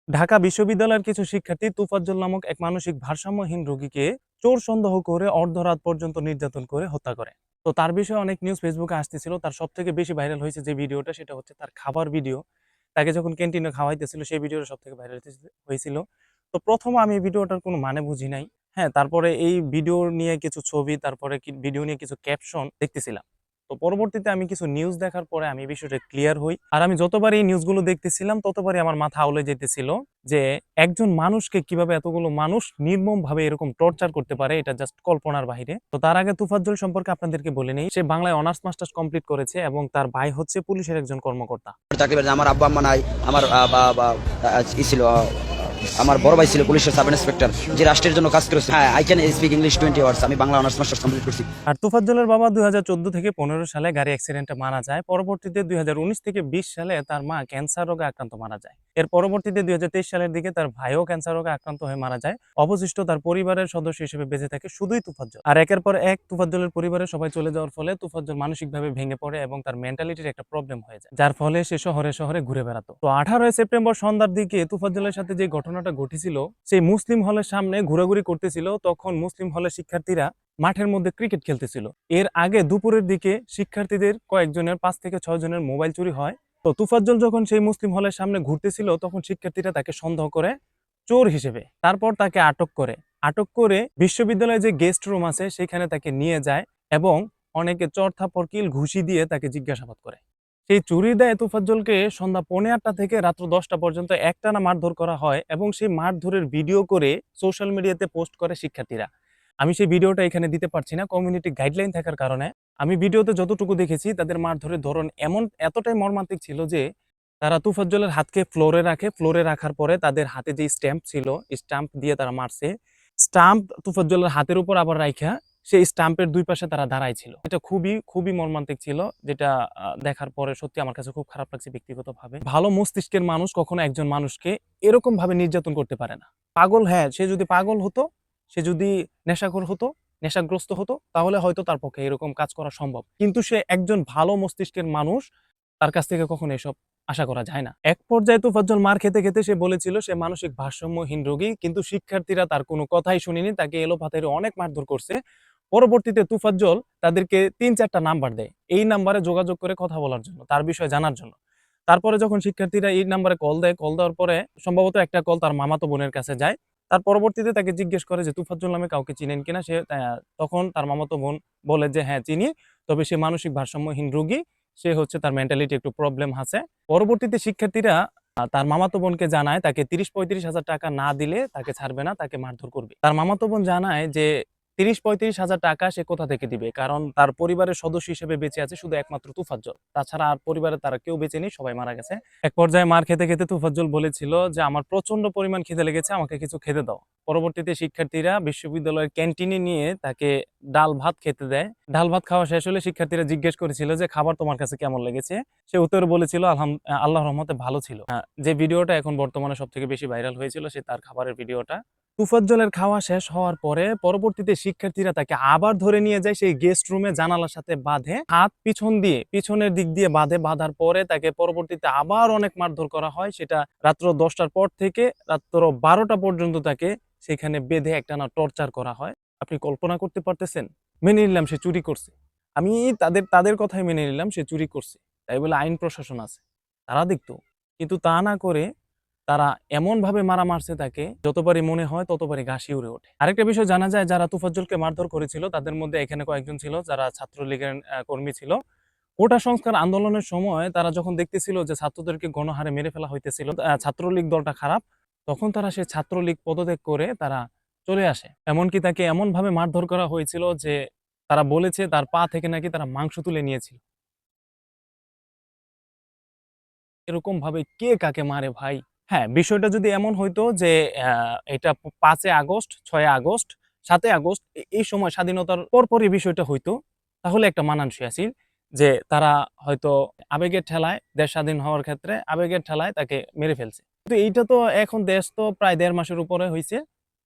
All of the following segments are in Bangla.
ঢাকা বিশ্ববিদ্যালয়ের কিছু শিক্ষার্থী তুফাজ্জল নামক এক মানসিক ভারসাম্যহীন রোগীকে চোর সন্দেহ করে অর্ধরাত পর্যন্ত নির্যাতন করে হত্যা করে। তো তার বিষয়ে অনেক নিউজ ফেসবুকে আসতেছিল। তার সব থেকে বেশি ভাইরাল হয়েছে যে ভিডিওটা, সেটা হচ্ছে তার খাবার ভিডিও। তাকে যখন ক্যান্টিনে খাওয়াইতেছিল সেই ভিডিওটা সব থেকে ভাইরাল হয়েছিল। তো প্রথমে আমি ভিডিওটার কোনো মানে বুঝি নাই। হ্যাঁ, তারপরে এই ভিডিও নিয়ে কিছু ছবি, তারপরে ভিডিও নিয়ে কিছু ক্যাপশন দেখতেছিলাম। তো পরবর্তীতে আমি কিছু নিউজ দেখার পরে আমি বিষয়টা ক্লিয়ার হই। আর আমি যতবার এই নিউজগুলো দেখতেছিলাম ততবারই আমার মাথা আউলে যেতেছিল যে একজন মানুষকে কিভাবে এতগুলো মানুষ নির্মমভাবে এরকম টর্চার করতে পারে, এটা জাস্ট কল্পনার বাহিরে। তো তার আগে তুফাজ্জল সম্পর্কে আপনাদেরকে বলে নেই, সে বাংলায় অনার্স মাস্টার্স কমপ্লিট করেছে এবং তার ভাই হচ্ছে পুলিশের একজন কর্মকর্তা। চাকরি বাকরি আমার আব্বা আম্মা নাই। আমার ছিল আমার বড় ভাই ছিল পুলিশের সাব ইন্সপেক্টর, যে রাষ্ট্রের জন্য কাজ করেছে। হ্যাঁ, I can speak English 20 hours. আমি বাংলা অনার্স মাস্টার্স কমপ্লিট করছি। আর তুফাজ্জলের বাবা 2014 থেকে 15 সালে গাড়ি অ্যাক্সিডেন্টে মারা যায়। পরবর্তীতে 2019 থেকে 20 সালে তার মা ক্যান্সার রোগে আক্রান্ত মারা যায়। এর পরবর্তীতে 2023 সালের দিকে তার ভাইও ক্যান্সার রোগে আক্রান্ত হয়ে মারা যায়। অবশিষ্ট তার পরিবারের সদস্য হিসেবে বেঁচে থাকে শুধুই তুফাজ্জল। আর একের পর এক তুফাজ্জলের পরিবারের সবাই চলে যাওয়ার ফলে তুফাজ্জল মানসিকভাবে ভেঙে পড়ে এবং তার মেন্টালিটির একটা প্রবলেম হয়ে যায়, যার ফলে সে শহরে শহরে ঘুরে বেড়াতো। তো 18 সেপ্টেম্বর সন্ধ্যার দিকে তুফাজ্জলের সাথে যে ঘটনাটা ঘটেছিল, সেই মুসলিম হলের সামনে ঘোরাঘুরি করতেছিল। তখন মুসলিম হলের শিক্ষার্থীরা মাঠের মধ্যে ক্রিকেট খেলতেছিল। এর আগে দুপুরের দিকে শিক্ষার্থীদের কয়েকজনের 5 থেকে 6 জনের মোবাইল চুরি হয়। তো তুফাজ্জল যখন সেই মুসলিম হলের সামনে ঘুরতেছিল তখন শিক্ষার্থীরা তাকে সন্দেহ করে চোর হিসেবে। তারপর তাকে আটক করে বিশ্ববিদ্যালয়ে যে গেস্ট রুম আছে সেখানে তাকে নিয়ে যায় এবং অনেকে চর থাপ্পড় কিল ঘুষি দিয়ে তাকে জিজ্ঞাসাবাদ করে। সেই চুরির দায়ে তুফাজ্জলকে সন্ধ্যা 8:45 থেকে রাত্র 10টা পর্যন্ত একটানা মারধর করা হয় এবং সেই মারধরের ভিডিও করে সোশ্যাল মিডিয়াতে পোস্ট করে শিক্ষার্থীরা। আমি সেই ভিডিওটা এখানে দিতে পারছি না, কমিউনিটি গাইডলাইন থাকার কারণে। আমি ভিডিওতে যতটুকু দেখেছি তাদের মারধরের ধরন এতটাই মর্মান্তিক ছিল যে তারা তুফাজ্জলের হাতকে ফ্লোরে রাখে। ফ্লোরে রাখার পরে তাদের হাতে যে স্ট্যাম্প ছিল, স্ট্যাম্প দিয়ে তারা মারছে। স্ট্যাম্প তুফাজ্জলের হাতের উপর আবার রাইখা সেই স্ট্যাম্পের দুই পাশে তারা দাঁড়াই ছিল। এটা খুবই খুবই মর্মান্তিক ছিল, যেটা দেখার পরে সত্যি আমার কাছে খুব খারাপ লাগছে ব্যক্তিগতভাবে। ভালো মস্তিষ্কের মানুষ কখনো একজন মানুষকে এরকম ভাবে নির্যাতন করতে পারে না। পাগল, হ্যাঁ, সে যদি পাগল হতো, সে যদি নেশাখোর হতো, নেশাগ্রস্ত হতো, তাহলে হয়তো তার পক্ষে এরকম কাজ করা সম্ভব। কিন্তু সে একজন ভালো মস্তিষ্কের মানুষ, তার কাছ থেকে কখনো এসব আশা করা যায় না। এক পর্যায়ে তোফাজ্জল মার খেতে খেতে সে বলেছিল সে মানসিক ভারসাম্যহীন রোগী, কিন্তু শিক্ষার্থীরা তার কোনো কথাই শুনেনি, তাকে এলোপাতাড়ি অনেক মারধর করছে। পরবর্তীতে তুফাজ্জল তাদেরকে 3-4টা নাম্বার দেয় এই নাম্বারে যোগাযোগ করে কথা বলার জন্য, তার বিষয়ে জানার জন্য। তারপরে যখন শিক্ষার্থীরা এই নাম্বারে কল দেয়, কল দেওয়ার পরে সম্ভবত একটা কল তার মামাতো বোনের কাছে যায়। তার পরবর্তীতে তাকে জিজ্ঞেস করে যে তুফাজ্জল নামে কাউকে চিনেন কিনা। সে তখন তার মামাতো বোন বলে যে হ্যাঁ চিনি, তবে সে মানসিক ভারসাম্যহীন রোগী, সে হচ্ছে তার মেন্টালিটি একটু প্রবলেম আছে। পরবর্তীতে শিক্ষার্থীরা তার মামাতো বোনকে জানায় তাকে 30-35 হাজার টাকা না দিলে তাকে ছাড়বে না, তাকে মারধর করবে। তার মামাতো বোন জানায় যে 30-35 হাজার টাকা সে কোথা থেকে দিবে, কারণ তার পরিবারের সদস্য হিসেবে বেঁচে আছে শুধু একমাত্র তুফাজ্জল, তাছাড়া আর পরিবারে তারা কেউ বেঁচে নেই, সবাই মারা গেছে। এক পর্যায়ে মার খেতে খেতে তুফাজ্জল বলেছিল যে আমার প্রচন্ড পরিমাণ খিদে লেগেছে, আমাকে কিছু খেতে দাও। পরবর্তীতে শিক্ষার্থীরা বিশ্ববিদ্যালয়ের ক্যান্টিনে নিয়ে তাকে ডাল ভাত খেতে দেয়। ডাল ভাত খাওয়া শেষ হলে শিক্ষার্থীরা জিজ্ঞেস করেছিল যে খাবার তোমার কাছে কেমন লেগেছে। সে উত্তরে বলেছিল আল্লাহর রহমতে ভালো ছিল। যে ভিডিওটা এখন বর্তমানে সব থেকে বেশি ভাইরাল হয়েছিল সে তার খাবারের ভিডিওটা। তুফাজ্জলের খাওয়া শেষ হওয়ার পরে পরবর্তীতে শিক্ষার্থীরা তাকে আবার ধরে নিয়ে যায় সেই গেস্ট রুমে, জানালার সাথে বাঁধে, হাত পিছনের দিক দিয়ে বাঁধার পরে তাকে পরবর্তীতে আবার অনেক মারধর করা হয়। সেটা রাত্র 10টার পর থেকে রাত্র 12টা পর্যন্ত তাকে সেখানে বেঁধে একটানা টর্চার করা হয়। আপনি কল্পনা করতে পারতেছেন? মেনে নিলাম সে চুরি করছে, আমি তাদের কথাই মেনে নিলাম সে চুরি করছে, তাই বলে আইন প্রশাসন আছে, তারা দেখতো। কিন্তু তা না করে তারা এমন ভাবে মারা মারছে তাকে, যতবারই মনে হয় ততবারই গা শিউরে ওঠে। আরেকটা বিষয় জানা যায়, যারা তুফাজ্জলকে মারধর করেছিল তাদের মধ্যে এখানে কয়েকজন ছিল যারা ছাত্রলীগের কর্মী ছিল। কোটা সংস্কার আন্দোলনের সময় তারা যখন দেখতেছিল যে ছাত্রদেরকে গণহারে মেরে ফেলা হইতেছিল, ছাত্রলীগ দলটা খারাপ, তখন তারা সেই ছাত্রলীগ পদত্যাগ করে তারা চলে আসে। এমনকি তাকে এমন ভাবে মারধর করা হয়েছিল যে তারা বলেছে তার পা থেকে নাকি তারা মাংস তুলে নিয়েছিল। এরকম ভাবে কে কাকে মারে ভাই? হ্যাঁ, বিষয়টা যদি এমন হইতো যে এটা ৫ আগস্ট, ৬ আগস্ট, ৭ আগস্ট এই সময় স্বাধীনতার পরপরই বিষয়টা হইতো, তাহলে একটা মানানসই আছিল যে তারা হয়তো আবেগের ঠেলায়, দেশ স্বাধীন হওয়ার ক্ষেত্রে আবেগের ঠেলায় তাকে মেরে ফেলছে। কিন্তু এইটা তো এখন দেশ তো প্রায় ১.৫ মাসের উপরে হইছে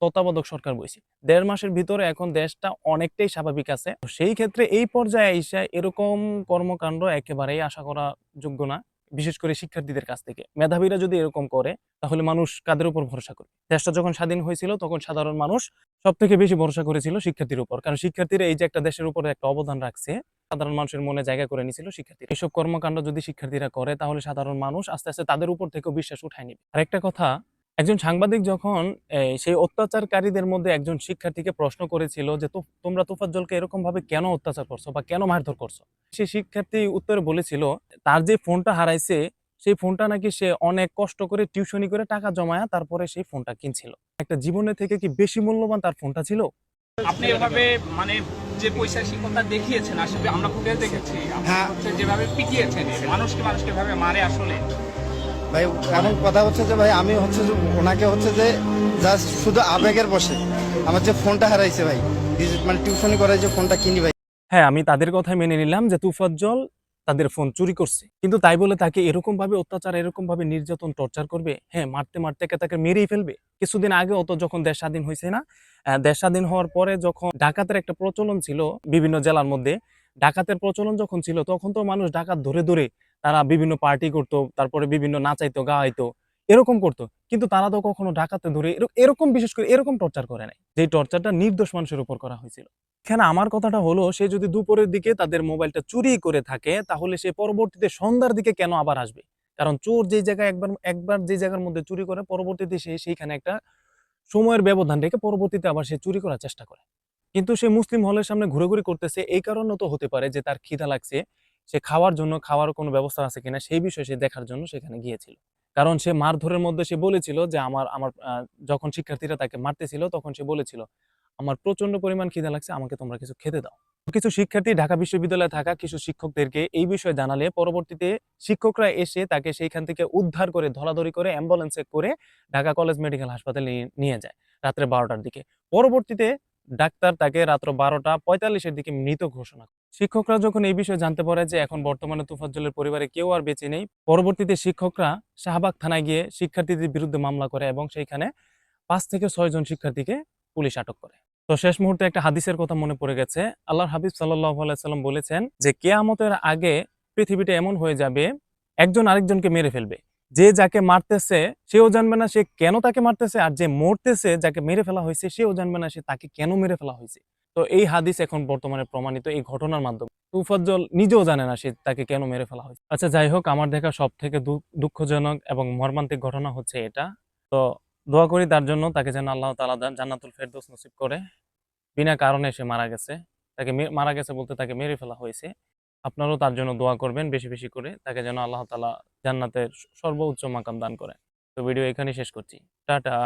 তত্ত্বাবধায়ক সরকার বইছে। ১.৫ মাসের ভিতরে এখন দেশটা অনেকটাই স্বাভাবিক আছে। তো সেই ক্ষেত্রে এই পর্যায়ে আইসা এরকম কর্মকাণ্ড একেবারেই আশা করা যোগ্য না। বিশেষ করে শিক্ষার্থীদের কাছ থেকে। মেধাবীরা যদি এরকম করে তাহলে মানুষ কাদের উপর ভরসা করবে? দেশটা যখন স্বাধীন হয়েছিল তখন সাধারণ মানুষ সবথেকে বেশি ভরসা করেছিল শিক্ষার্থীর উপর। কারণ শিক্ষার্থীরা এই যে একটা দেশের উপরে একটা অবদান রাখছে, সাধারণ মানুষের মনে জায়গা করে নিয়েছিল শিক্ষার্থীরা। এসব কর্মকাণ্ড যদি শিক্ষার্থীরা করে তাহলে সাধারণ মানুষ আস্তে, আস্তে তাদের উপর থেকেও বিশ্বাস উঠায় নিবে। আরেকটা কথা, একজন সাংবাদিক যখন সেই অত্যাচারকারীদের মধ্যে একজন শিক্ষার্থীকে প্রশ্ন করেছিল যে, তোমরা তোফাজ্জলকে এরকমভাবে কেন অত্যাচার করছো বা কেন মারধর করছো?" সেই শিক্ষার্থী উত্তরে বলেছিল, তার যে ফোনটা হারাইছে, সেই ফোনটা নাকি সে অনেক কষ্ট করে টিউশনি করে টাকা জমায়া তারপরে সেই ফোনটা কিনছিল। একটা জীবনের থেকে কি বেশি মূল্যবান তার ফোনটা ছিল? আপনি এভাবে মানে যে পৈশাচিকতা দেখিয়েছেন, আসলে আমরা ফুটেজ দেখেছি, আপনি হ্যাঁ। হচ্ছে যেভাবে পিটিয়েছেন মানুষকে মানুষকে ভাবে মারে আসলে। ভাই এখন কথা হচ্ছে যে ভাই আমি হচ্ছে যে ওনাকে হচ্ছে যে জাস্ট শুধু আবেগের বসে আমার যে ফোনটা হারাইছে ভাই, মানে টিউশনি করে যে ফোনটা কিনি ভাই। হ্যাঁ, আমি তাদের কথাই মেনে নিলাম যে তুফাজ্জল তাদের ফোন চুরি করছে। কিন্তু তাই বলে তাকে এরকমভাবে অত্যাচার, এরকমভাবে নির্যাতন, টর্চার করবে? হ্যাঁ, মারতে, মারতে তাকে মেরেই ফেলবে। কিছুদিন আগেও তো যখন দেশ স্বাধীন হইছে না? দেশ স্বাধীন হওয়ার পরে যখন ডাকাতের একটা প্রচলন ছিল বিভিন্ন জেলার মধ্যে, ডাকাতের প্রচলন যখন ছিল তখন তো মানুষ ডাকাত ধরে, ধরে তারা বিভিন্ন পার্টি করত, তারপরে বিভিন্ন নাচাইতো, গাওয়াইতো, এরকম করত। কিন্তু তারা তো কখনো ডাকাতে ধরে এরকম বিশেষ করে এরকম টর্চার করে নাই। যেই টর্চারটা নির্দোষ মানুষের উপর করা হয়েছিল। এখানে আমার কথাটা হলো, সে যদি দুপুরের দিকে তাদের মোবাইলটা চুরি করে থাকে তাহলে সে পরবর্তীতে সন্ধ্যার দিকে কেন আবার আসবে? কারণ চোর যেই জায়গায় একবার যে জায়গার মধ্যে চুরি করে পরবর্তীতে সে সেইখানে একটা সময়ের ব্যবধান রেখে পরবর্তীতে আবার সে চুরি করার চেষ্টা করে। কিন্তু সে মুসলিম হলের সামনে ঘুরাঘুরি করতেছে, এই কারণেও তো হতে পারে যে তার খিদা লাগছে, সে খাওয়ার জন্য খাওয়ার কোনো ব্যবস্থা আছে কিনা সেই বিষয়ে সে দেখার জন্য সেখানে গিয়েছিল। কারণ সে মারধরের মধ্যে সে বলেছিল যে আমার আমার যখন শিক্ষার্থীরা তাকে মারতেছিল তখন সে বলেছিল, "আমার প্রচন্ড পরিমাণ খিদা লাগছে, আমাকে তোমরা কিছু খেতে দাও।" কিছু শিক্ষার্থী ঢাকা বিশ্ববিদ্যালয়ে থাকা কিছু শিক্ষকদেরকে এই বিষয়ে জানালে পরবর্তীতে শিক্ষকরা এসে তাকে সেইখান থেকে উদ্ধার করে ধরাধরি করে অ্যাম্বুলেন্সে করে ঢাকা কলেজ মেডিকেল হাসপাতালে নিয়ে যায় রাত্রে ১২টার দিকে। পরবর্তীতে ডাক্তার তাকে রাত্র ১২টা ৪৫-এর দিকে মৃত ঘোষণা করে। শিক্ষকরা যখন এই বিষয়ে জানতে পারে যে এখন বর্তমানে তোফাজ্জলের পরিবারে কেউ আর বেঁচে নেই, পরবর্তীতে শিক্ষকরা শাহবাগ থানায় গিয়ে শিক্ষার্থীদের বিরুদ্ধে মামলা করে এবং সেইখানে ৫ থেকে ৬ জন শিক্ষার্থীকে পুলিশ আটক করে। তো শেষ মুহূর্তে একটা হাদিসের কথা মনে পড়ে গেছে। আল্লাহর হাবিব সাল্লাল্লাহু আলাইহি সাল্লাম বলেছেন যে কিয়ামতের আগে পৃথিবীটা এমন হয়ে যাবে, একজন আরেকজনকে মেরে ফেলবে। যে যাকে মারতেছে সেও জানবে না সে কেন তাকে মারতেছে, আর যে মরতেছে যাকে মেরে ফেলা হয়েছে সেও জানবে না সে তাকে কেন মেরে ফেলা হয়েছে। তো এই হাদিস এখন বর্তমানে প্রমাণিত এই ঘটনার মাধ্যমে। তুফাজ্জল নিজেও জানে না সে তাকে কেন মেরে ফেলা হয়েছে। আচ্ছা, যাই হোক, আমার দেখা সবথেকে দুঃখজনক এবং মর্মান্তিক ঘটনা হচ্ছে এটা। তো দোয়া করি তার জন্য, তাকে যেন আল্লাহ তাআলা জান্নাতুল ফেরদৌস নসিব করে। বিনা কারণে সে মারা গেছে। তাকে মারা গেছে বলতে তাকে মেরে ফেলা হয়েছে। আপনারাও তার জন্য দোয়া করবেন বেশি, বেশি করে। তাকে যেন আল্লাহ তাআলা জান্নাতের সর্বোচ্চ মাকাম দান করেন। তো ভিডিও এখানেই শেষ করছি। টাটা।